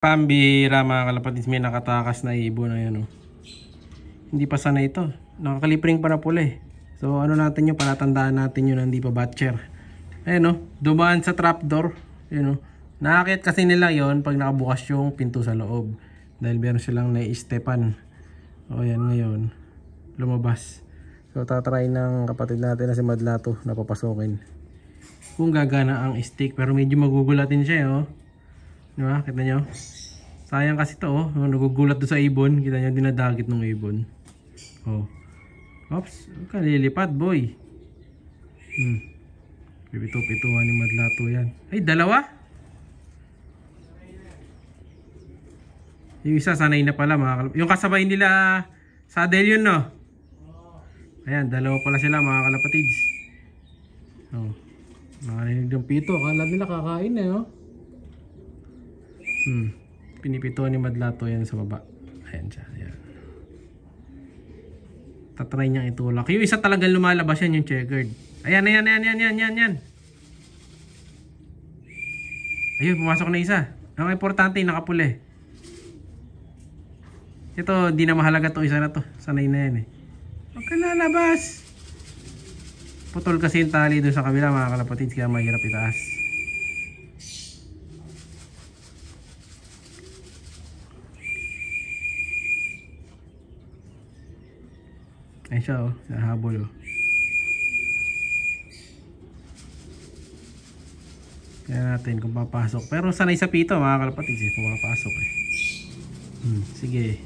Pambira mga kalapatids, may nakatakas na ibon na yan. Oh. Hindi pa sana ito. Nakakalipring pa na pula eh. So ano natin yung palatandaan natin yun, hindi pa batcher. Ayun oh, dumaan sa trapdoor. Ayun oh. Nakakit kasi nila yon pag nakabukas yung pinto sa loob. Dahil meron silang nai-stepan. O yan ngayon, lumabas. So tatry ng kapatid natin na si Madlato na papasokin. Kung gagana ang stick, pero medyo magugulatin siya oh. Diba? Kita nyo? Sayang kasi to oh. Nagugulat doon sa ibon. Kita nyo dinadagit ng ibon. Oh. Oops. Kalilipat boy. Pipito-pituhan ni Madlato yan. Ay dalawa? Yung isa sanay na pala mga kalapatids. Yung kasabay nila saddle yun no? Ayan dalawa pala sila mga kalapatids. Oh. Nakarinig ng pito. Akala nila kakain eh oh. Pinipito ni Madlato yan sa baba. Ayan siya. Ayan. Tatry niyang itulak. Yung isa talagang lumalabas yan, yung checkered. Ayan. Ayun, pumasok na isa. Ang importante, nakapuli. Ito, di na mahalaga to isa na to. Sanay na yan eh. Huwag ka lalabas. Putol kasi yung tali doon sa kabila mga kalapatids, kaya mahirap itaas. Ayan siya oh, nahabol oh. Kaya natin kung papasok. Pero sanay sa pito mga kalapatids eh, pumapasok eh. Sige.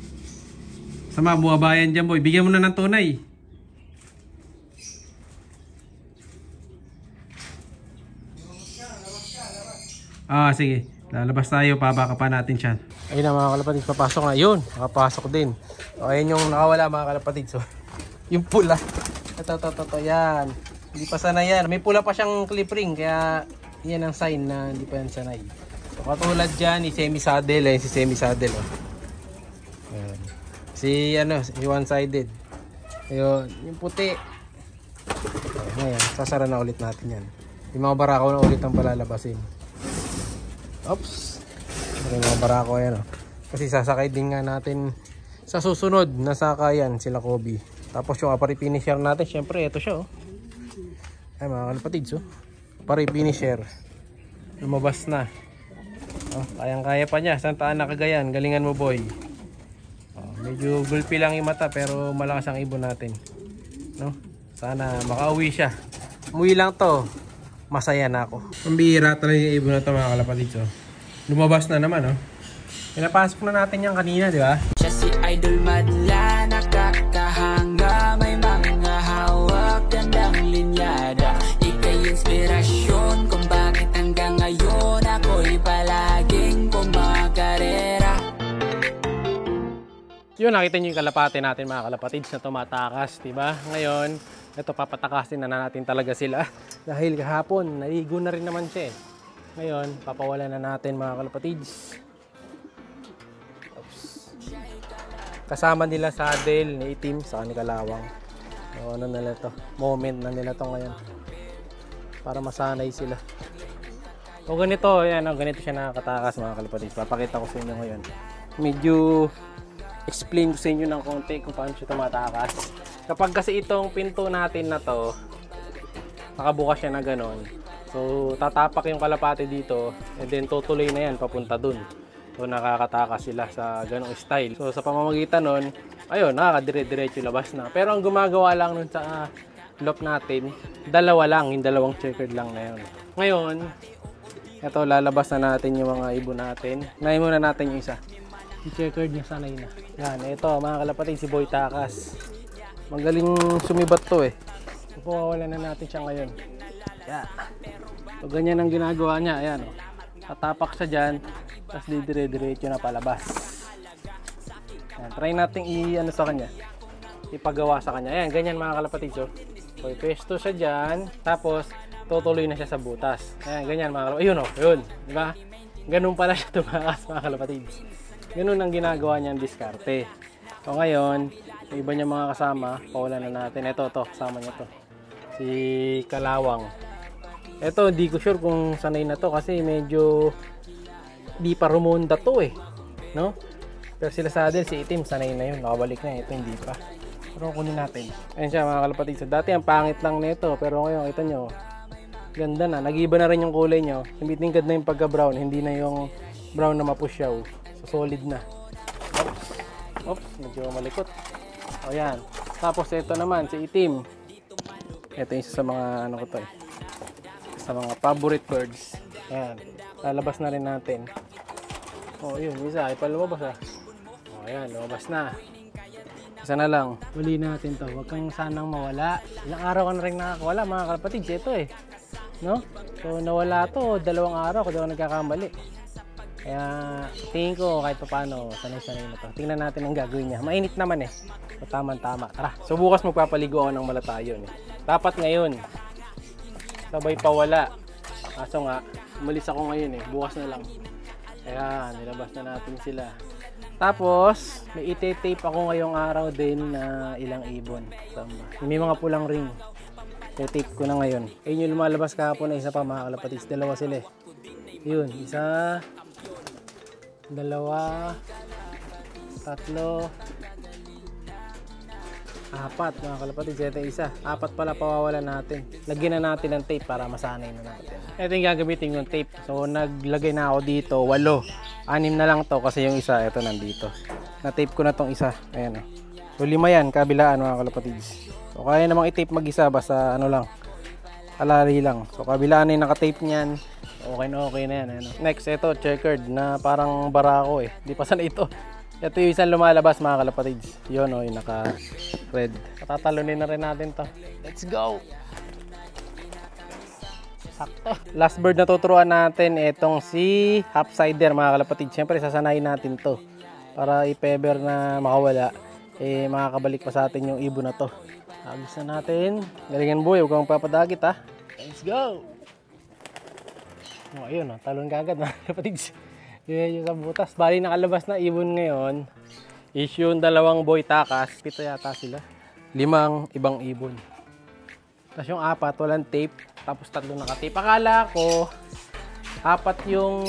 Sama, buwabayan dyan boy. Bigyan mo na ng tunay. Sige. Lalabas tayo, pabaka pa natin siya. Ayun na mga kalapatids, papasok na. Yun, nakapasok din. So, ayun yung nakawala mga kalapatids. So, yung pula. Ito, yan. Hindi pa sanay yan. May pula pa siyang clip ring. Kaya yan ang sign na hindi pa yan sanay. So katulad dyan, semi-saddle. Ayan si semi-saddle. Oh. Ayan. Si one-sided. Ayun, yung puti. Ayan, sasara na ulit natin yan. Yung mga barako na ulit ang palalabasin. Oops. Yung mga barako yan. Oh. Kasi sasakay din nga natin sa susunod na sakayan sila Kobe. Tapos yung apari finisher natin, syempre ito siya oh. Ay mga kalapatids oh. Apari finisher. Lumabas na. Oh, kayang-kaya pa niya. Santaan na Cagayan. Galingan mo boy. Oh, medyo gulpi lang yung mata pero malakas ang ibon natin. No? Sana makauwi siya. Umuwi lang to. Masaya na ako. Pambihira talaga yung ibon na to mga kalapatids oh. Lumabas na naman oh. Pinapasok na natin yan kanina, di ba? Siya si Idol Madla, nakakahanga, may mga hawak, gandang linyada. Ika'y inspirasyon kung bakit hanggang ngayon ako'y palaging kumakarera. Yun, nakita nyo yung kalapate natin mga kalapatids na tumatakas, di ba? Ngayon, ito papatakasin na natin talaga sila. Dahil kahapon, naligo na rin naman siya eh. Ngayon, papawalan na natin mga kalapatids. Kasama nila saddle ni itim sa kalawang. So, ano nila to? Moment na nila to ngayon. Para masanay sila. O ganito, yan, ganito siya nakakatakas mga kalapatids. Papakita ko sa inyo ngayon. Medyo explain ko sa inyo ng konti kung paano siya tumatakas. Kapag kasi itong pinto natin na to, nakabukas siya na ganon. So, tatapak yung kalapate dito and then tutuloy na yan papunta dun. So nakakatakas sila sa ganong style. So sa pamamagitan nun, ayun, nakakadire-diretso labas na. Pero ang gumagawa lang nun sa loop natin, dalawa lang, yung dalawang checkered lang na yun. Ngayon, ito lalabas na natin yung mga ibon natin. Nahin muna natin yung isa. Yung checkered niya sanay na. Yan, ito mga kalapatids, si Boy Takas. Magaling sumibat to eh. So pawawalan na natin siya ngayon. Yan. So ganyan ang ginagawa niya, ayan o. Tatapak siya dyan, tapos didire-diretso na palabas. Ayan, try natin i-ano sa kanya, ipagawa sa kanya. Ayan, ganyan mga kalapatids oh. So ipwesto siya dyan, tapos tutuloy na siya sa butas. Ayan, ganyan mga kalapatids. Ayun oh, yun, diba? Ganun pala siya tumakas mga kalapatids. Ganun ang ginagawa niyang diskarte. So ngayon, yung iba niya mga kasama, pawalan na natin. Ito, kasama niya to, si Kalawang. Ito, di ko sure kung sanay na to kasi medyo di pa rumonda to eh. No? Pero sila Saddle, si Itim, sanay na yun. Nakabalik na. Ito hindi pa. Pero kunin natin. Ayun siya mga kalapatid. So, dati ang pangit lang nito. Pero ngayon, kita nyo, ganda na. Nag-iba na rin yung kulay nyo. Tumitingkad na yung pagka-brown. Hindi na yung brown na mapusyaw. So, solid na. Oops, medyo malikot. O yan. Tapos ito naman, si Itim. Ito yung isa sa mga ano ko to eh. Sa mga favorite birds. Ayan. Lalabas na rin natin. O yun, isa. Ay pa lumabas ah. O ayan, lumabas na. Isa na lang. Huli natin to. Huwag kang sanang mawala. Ilang araw ka na rin nakakawala mga kalapatid. Ito eh. No? So nawala to. 2 araw kung di ako nagkakamali. Kaya tingin ko kahit pa paano sanay-sanay na to. Tingnan natin ang gagawin niya. Mainit naman eh. So tama-tama. Tara. So bukas magpapaligo ako ng malatayon eh. Dapat ngayon. Sabay pawala. Kaso nga, umalis ako ngayon eh. Bukas na lang. Kaya nilabas na natin sila. Tapos, may ite-tape ako ngayong araw din na ilang ibon. May mga pulang ring. I-tape ko na ngayon. Ayun yung lumalabas kahapon na isa pa mga kalapatis. 2 sila eh. Yun, 1, 2, 3, 4 mga kalapatid. Ito isa. 4 pala pawawalan natin. Lagyan na natin ng tape para masanay na natin. Ito yung gagamitin yung tape. So naglagay na ako dito 8. 6 na lang to kasi yung isa ito nandito. Na-tape ko na tong isa. Ayan oh. So 5 yan kabilaan mga kalapatid. So kaya namang i-tape mag-isa basta ano lang. Alari lang. So kabilaan na yung naka-tape niyan. Okay na yan. Ayan, oh. Next ito checkered na parang barako eh. Di pa sana ito. Ito yung isang lumalabas mga kalapatids. Yun o, yung naka-red. Patatalunin na rin natin to. Let's go! Sakto. Last bird na tuturuan natin, itong si Hopsider mga kalapatids. Siyempre, sasanayin natin to. Para i-feather na makawala, eh makakabalik pa sa atin yung ibon na to. Agos na natin. Galingan boy, huwag kang papadagit ha. Let's go! Oh, ayun o, talon kagad mga kalapatids. Yun yung sa butas. Bali nakalabas na ibon ngayon is yung 2 boy takas. 7 yata sila. 5 ibang ibon. Tapos yung 4 walang tape. Tapos 3 naka-tape. Akala ko 4 yung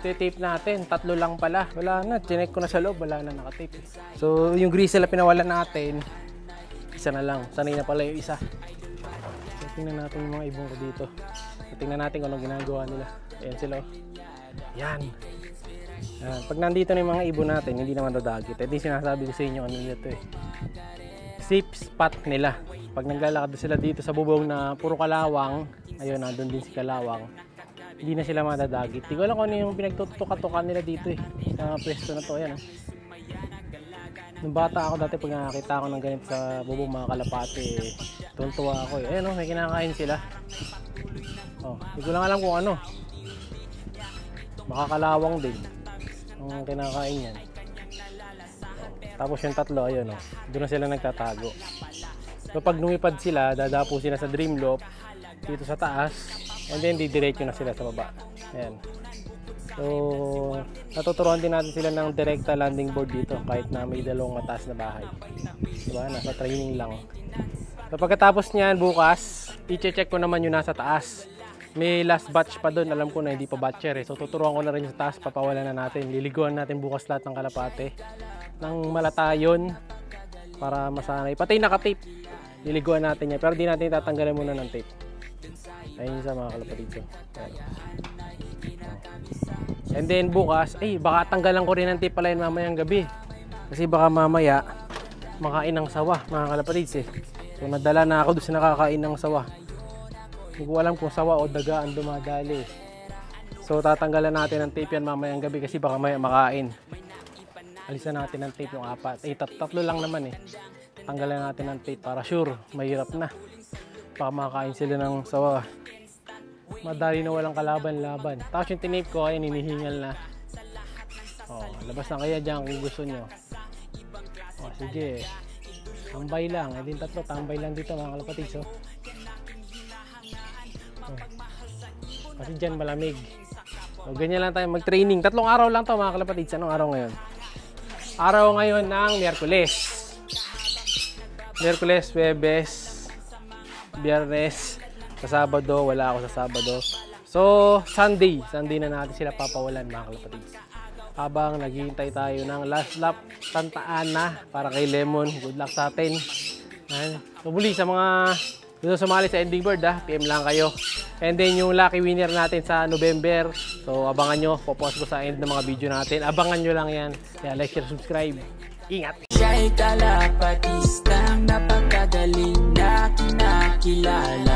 tape natin. 3 lang pala. Wala na. Chinek ko na sa loob. Wala na naka-tape. So yung grizzle na pinawalan natin, isa na lang. Sanay na pala yung isa. So tingnan natin yung mga ibon ko dito. So, tingnan natin kung anong ginagawa nila. Ayan sila. Yan. Pag nandito na yung mga ibon natin, hindi naman dadagit. Ito yung sinasabi ko sa inyo ano nito eh. Safe spot nila. Pag naglalakad sila dito sa bubong na puro kalawang, ayun, nandun din si kalawang, hindi na sila madadagit. Hindi ko alam kung ano yung pinagtutuka-tuka nila dito eh. Sa pwesto na to, ayan. Nung bata ako dati pag nakakita ako ng ganito sa bubong mga kalapate, tuntua ako eh. Ayan o, may kinakain sila. Oh, hindi ko lang alam kung ano. Makakalawang din ang kinakain yan. Tapos yung 3, ayun o, doon na sila nagtatago. So pag lumipad sila, dadapo sila sa dream loop dito sa taas, and then didiretso na sila sa baba. Ayan. So natuturuan din natin sila ng direkta landing board dito kahit na may 2 mataas na bahay. Diba? Nasa training lang. So pagkatapos niyan bukas, i-check ko naman yung nasa taas. May last batch pa doon, alam ko na hindi pa batcher eh. So tuturuan ko na rin sa taas, papawalan na natin. Liliguan natin bukas lahat ng kalapate ng malatayon para masanay. Pati naka-tape, liliguan natin yan. Pero di natin tatanggalin muna ng tape. Ayun sa mga kalapatid. And then bukas, baka tanggalan ko rin ng tape pala yun mamayang gabi. Kasi baka mamaya makain ng sawa mga kalapatid eh. So nadala na ako doon sa nakakain ng sawa. Hindi ko alam kung sawa o daga ang dumadali. So tatanggalan natin ng tape yan mamayang gabi kasi baka maya makain. Alisan natin ng tape yung 4. 3 lang naman eh. Tanggalan natin ng tape para sure, mahirap na. Baka makain sila ng sawa. Madali na walang kalaban-laban. Tapos yung tinape ko ay ninihingal na. Oh, labas na kaya dyan kung gusto nyo. Oh, sige. Tambay lang. Eh din 3, tambay lang dito mga kalapatid. So. Kasi dyan malamig. So, ganyan lang tayo mag-training. 3 araw lang to mga kalapatids. Anong araw ngayon? Araw ngayon ng Miyerkules. Miyerkules, Huwebes, Biyernes. Sa Sabado, wala ako sa Sabado. So So, Sunday na natin sila papawalan mga kalapatids. Habang naghihintay tayo ng last lap, tantaan na para kay Lemon. Good luck sa atin. So, muli sa mga gusto sumali sa Ending Bird, PM lang kayo. And then yung lucky winner natin sa November. So, abangan nyo. Popost ko sa end ng mga video natin. Abangan nyo lang yan. Kaya like, share, subscribe. Ingat! Siya'y kalapatistang napakagaling na kinakilala.